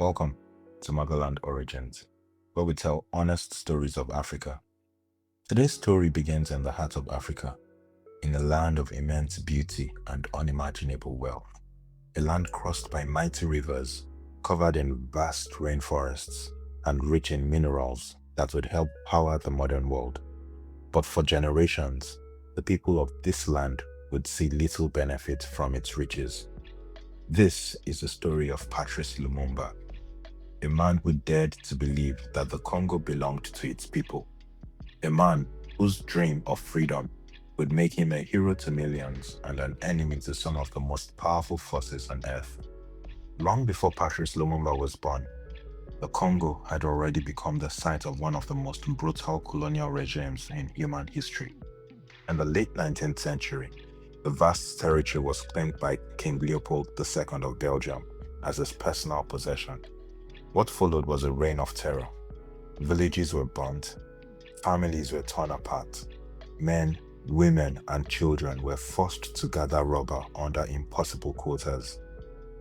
Welcome to Motherland Origins, where we tell honest stories of Africa. Today's story begins in the heart of Africa, in a land of immense beauty and unimaginable wealth. A land crossed by mighty rivers, covered in vast rainforests, and rich in minerals that would help power the modern world. But for generations, the people of this land would see little benefit from its riches. This is the story of Patrice Lumumba, a man who dared to believe that the Congo belonged to its people, a man whose dream of freedom would make him a hero to millions and an enemy to some of the most powerful forces on earth. Long before Patrice Lumumba was born, the Congo had already become the site of one of the most brutal colonial regimes in human history. In the late 19th century, the vast territory was claimed by King Leopold II of Belgium as his personal possession. What followed was a reign of terror. Villages were burnt, families were torn apart, men, women, and children were forced to gather rubber under impossible quotas.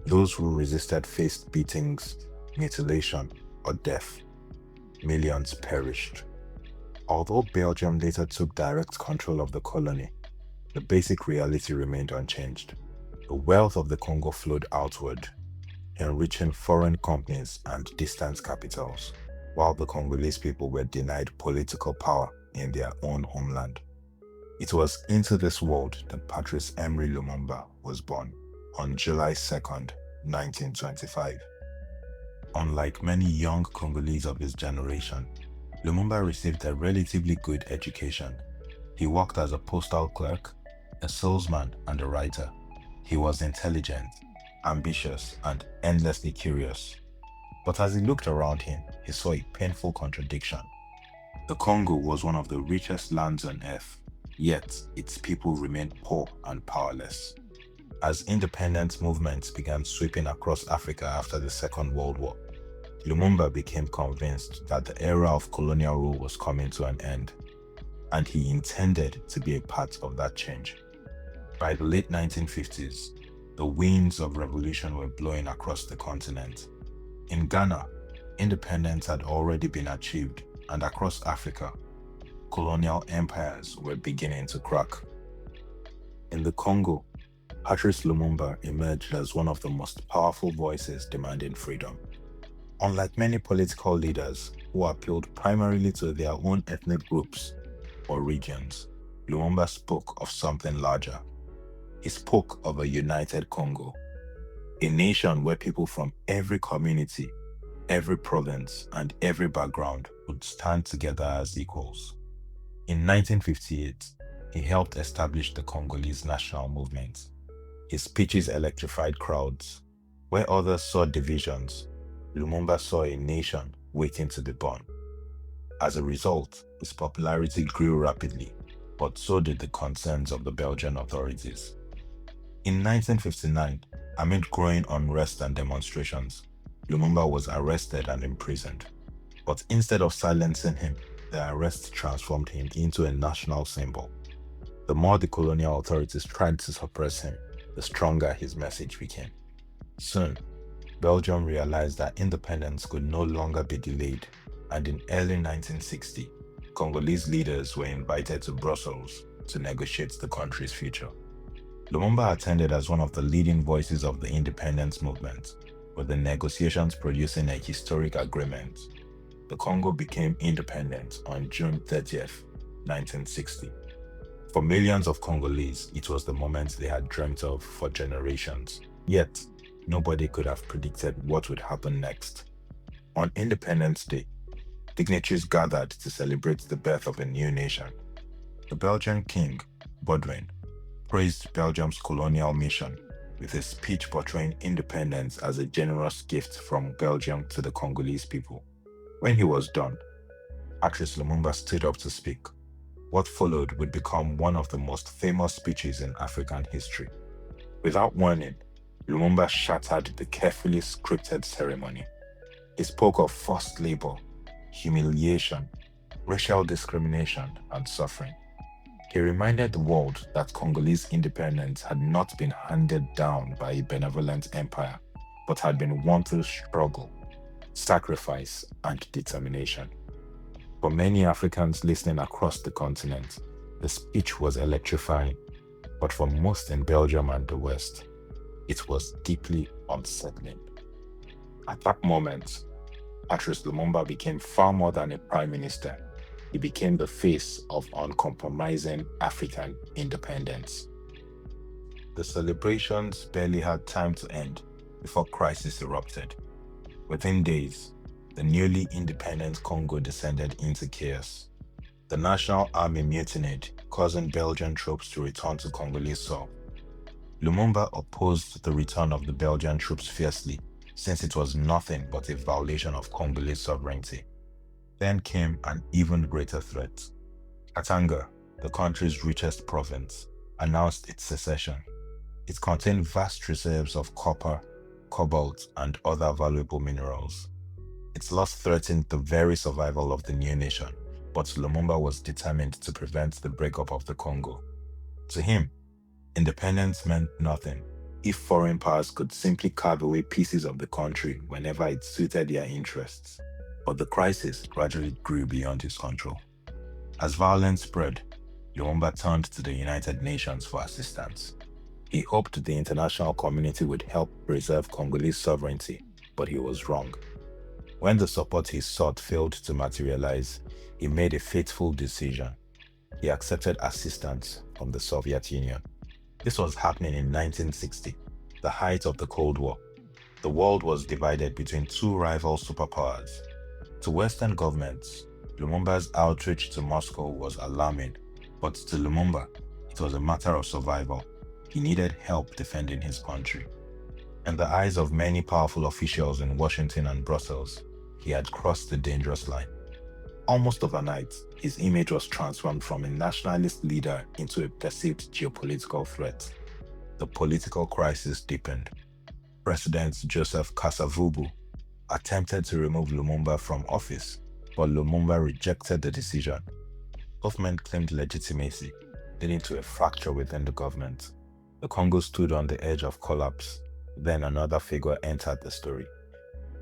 Those who resisted faced beatings, mutilation, or death. Millions perished. Although Belgium later took direct control of the colony, the basic reality remained unchanged. The wealth of the Congo flowed outward, enriching foreign companies and distant capitals, while the Congolese people were denied political power in their own homeland. It was into this world that Patrice Emery Lumumba was born on July 2nd, 1925. Unlike many young Congolese of his generation, Lumumba received a relatively good education. He worked as a postal clerk, a salesman, and a writer. He was intelligent, ambitious, and endlessly curious. But as he looked around him, he saw a painful contradiction. The Congo was one of the richest lands on earth, yet its people remained poor and powerless. As independence movements began sweeping across Africa after the Second World War, Lumumba became convinced that the era of colonial rule was coming to an end, and he intended to be a part of that change. By the late 1950s, the winds of revolution were blowing across the continent. In Ghana, independence had already been achieved, and across Africa, colonial empires were beginning to crack. In the Congo, Patrice Lumumba emerged as one of the most powerful voices demanding freedom. Unlike many political leaders who appealed primarily to their own ethnic groups or regions, Lumumba spoke of something larger. He spoke of a united Congo, a nation where people from every community, every province, and every background would stand together as equals. In 1958, he helped establish the Congolese national movement. His speeches electrified crowds. Where others saw divisions, Lumumba saw a nation waiting to be born. As a result, his popularity grew rapidly, but so did the concerns of the Belgian authorities. In 1959, amid growing unrest and demonstrations, Lumumba was arrested and imprisoned. But instead of silencing him, the arrest transformed him into a national symbol. The more the colonial authorities tried to suppress him, the stronger his message became. Soon, Belgium realized that independence could no longer be delayed, and in early 1960, Congolese leaders were invited to Brussels to negotiate the country's future. Lumumba attended as one of the leading voices of the independence movement, with the negotiations producing a historic agreement. The Congo became independent on June 30th, 1960. For millions of Congolese, it was the moment they had dreamt of for generations. Yet, nobody could have predicted what would happen next. On Independence Day, dignitaries gathered to celebrate the birth of a new nation. The Belgian king, Baudouin, praised Belgium's colonial mission with a speech portraying independence as a generous gift from Belgium to the Congolese people. When he was done, Patrice Lumumba stood up to speak. What followed would become one of the most famous speeches in African history. Without warning, Lumumba shattered the carefully scripted ceremony. He spoke of forced labor, humiliation, racial discrimination, and suffering. He reminded the world that Congolese independence had not been handed down by a benevolent empire, but had been won through struggle, sacrifice, and determination. For many Africans listening across the continent, the speech was electrifying, but for most in Belgium and the West, it was deeply unsettling. At that moment, Patrice Lumumba became far more than a prime minister. He became the face of uncompromising African independence. The celebrations barely had time to end before crisis erupted. Within days, the newly independent Congo descended into chaos. The National Army mutinied, causing Belgian troops to return to Congolese soil. Lumumba opposed the return of the Belgian troops fiercely, since it was nothing but a violation of Congolese sovereignty. Then came an even greater threat. Katanga, the country's richest province, announced its secession. It contained vast reserves of copper, cobalt, and other valuable minerals. Its loss threatened the very survival of the new nation, but Lumumba was determined to prevent the breakup of the Congo. To him, independence meant nothing if foreign powers could simply carve away pieces of the country whenever it suited their interests. But the crisis gradually grew beyond his control. As violence spread, Lumumba turned to the United Nations for assistance. He hoped the international community would help preserve Congolese sovereignty, but he was wrong. When the support he sought failed to materialize, he made a fateful decision. He accepted assistance from the Soviet Union. This was happening in 1960, the height of the Cold War. The world was divided between two rival superpowers. To Western governments, Lumumba's outreach to Moscow was alarming, but to Lumumba, it was a matter of survival. He needed help defending his country. In the eyes of many powerful officials in Washington and Brussels, he had crossed the dangerous line. Almost overnight, his image was transformed from a nationalist leader into a perceived geopolitical threat. The political crisis deepened. President Joseph Kasavubu attempted to remove Lumumba from office, but Lumumba rejected the decision. Government claimed legitimacy, leading to a fracture within the government. The Congo stood on the edge of collapse. Then another figure entered the story,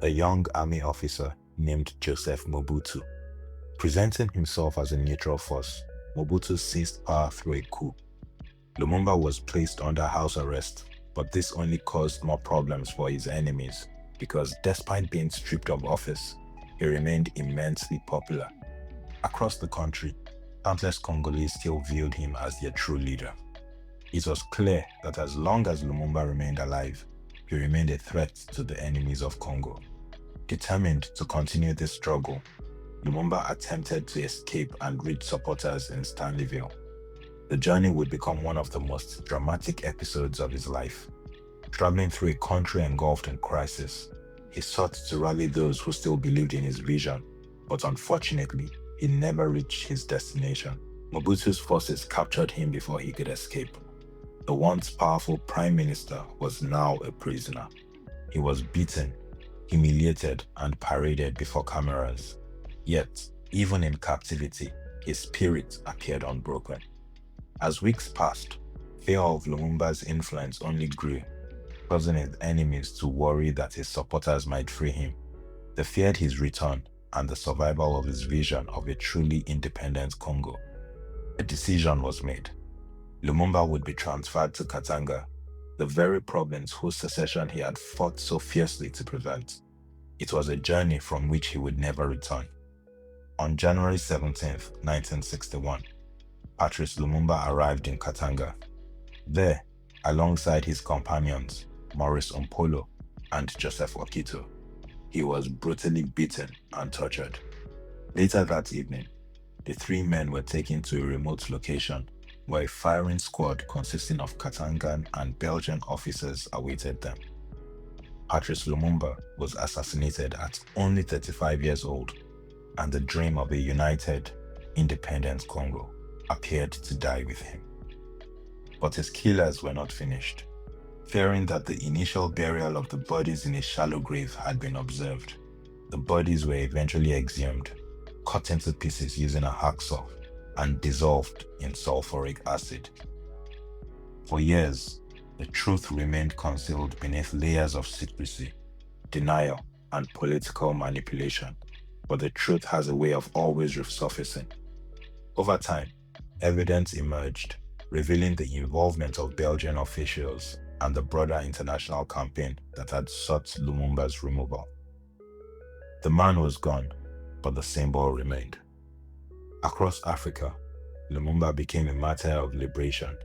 a young army officer named Joseph Mobutu. Presenting himself as a neutral force, Mobutu seized power through a coup. Lumumba was placed under house arrest, but this only caused more problems for his enemies because despite being stripped of office, he remained immensely popular. Across the country, countless Congolese still viewed him as their true leader. It was clear that as long as Lumumba remained alive, he remained a threat to the enemies of Congo. Determined to continue this struggle, Lumumba attempted to escape and reach supporters in Stanleyville. The journey would become one of the most dramatic episodes of his life. Traveling through a country engulfed in crisis, he sought to rally those who still believed in his vision, but unfortunately, he never reached his destination. Mobutu's forces captured him before he could escape. The once powerful prime minister was now a prisoner. He was beaten, humiliated, and paraded before cameras. Yet, even in captivity, his spirit appeared unbroken. As weeks passed, fear of Lumumba's influence only grew, causing his enemies to worry that his supporters might free him. They feared his return and the survival of his vision of a truly independent Congo. A decision was made. Lumumba would be transferred to Katanga, the very province whose secession he had fought so fiercely to prevent. It was a journey from which he would never return. On January 17, 1961, Patrice Lumumba arrived in Katanga. There, alongside his companions, Maurice Ompolo and Joseph Okito, he was brutally beaten and tortured. Later that evening, the three men were taken to a remote location where a firing squad consisting of Katangan and Belgian officers awaited them. Patrice Lumumba was assassinated at only 35 years old, and the dream of a united, independent Congo appeared to die with him. But his killers were not finished. Fearing that the initial burial of the bodies in a shallow grave had been observed, the bodies were eventually exhumed, cut into pieces using a hacksaw, and dissolved in sulfuric acid. For years, the truth remained concealed beneath layers of secrecy, denial, and political manipulation, but the truth has a way of always resurfacing. Over time, evidence emerged, revealing the involvement of Belgian officials and the broader international campaign that had sought Lumumba's removal. The man was gone, but the symbol remained. Across Africa, Lumumba became a martyr of liberation,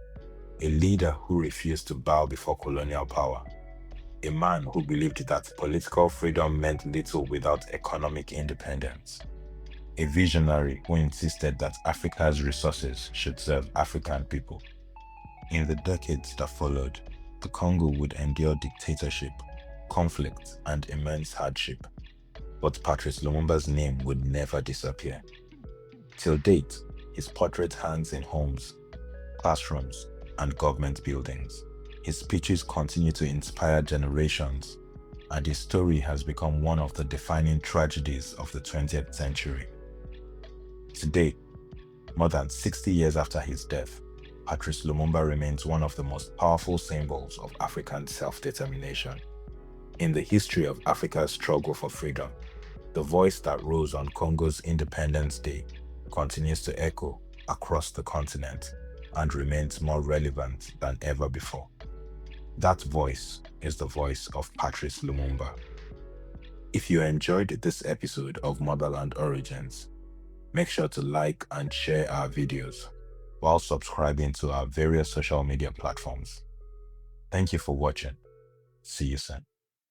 a leader who refused to bow before colonial power, a man who believed that political freedom meant little without economic independence, a visionary who insisted that Africa's resources should serve African people. In the decades that followed, the Congo would endure dictatorship, conflict, and immense hardship, but Patrice Lumumba's name would never disappear. Till date, his portrait hangs in homes, classrooms, and government buildings. His speeches continue to inspire generations, and his story has become one of the defining tragedies of the 20th century. Today, more than 60 years after his death, Patrice Lumumba remains one of the most powerful symbols of African self-determination. In the history of Africa's struggle for freedom, the voice that rose on Congo's Independence Day continues to echo across the continent and remains more relevant than ever before. That voice is the voice of Patrice Lumumba. If you enjoyed this episode of Motherland Origins, make sure to like and share our videos while subscribing to our various social media platforms. Thank you for watching. See you soon.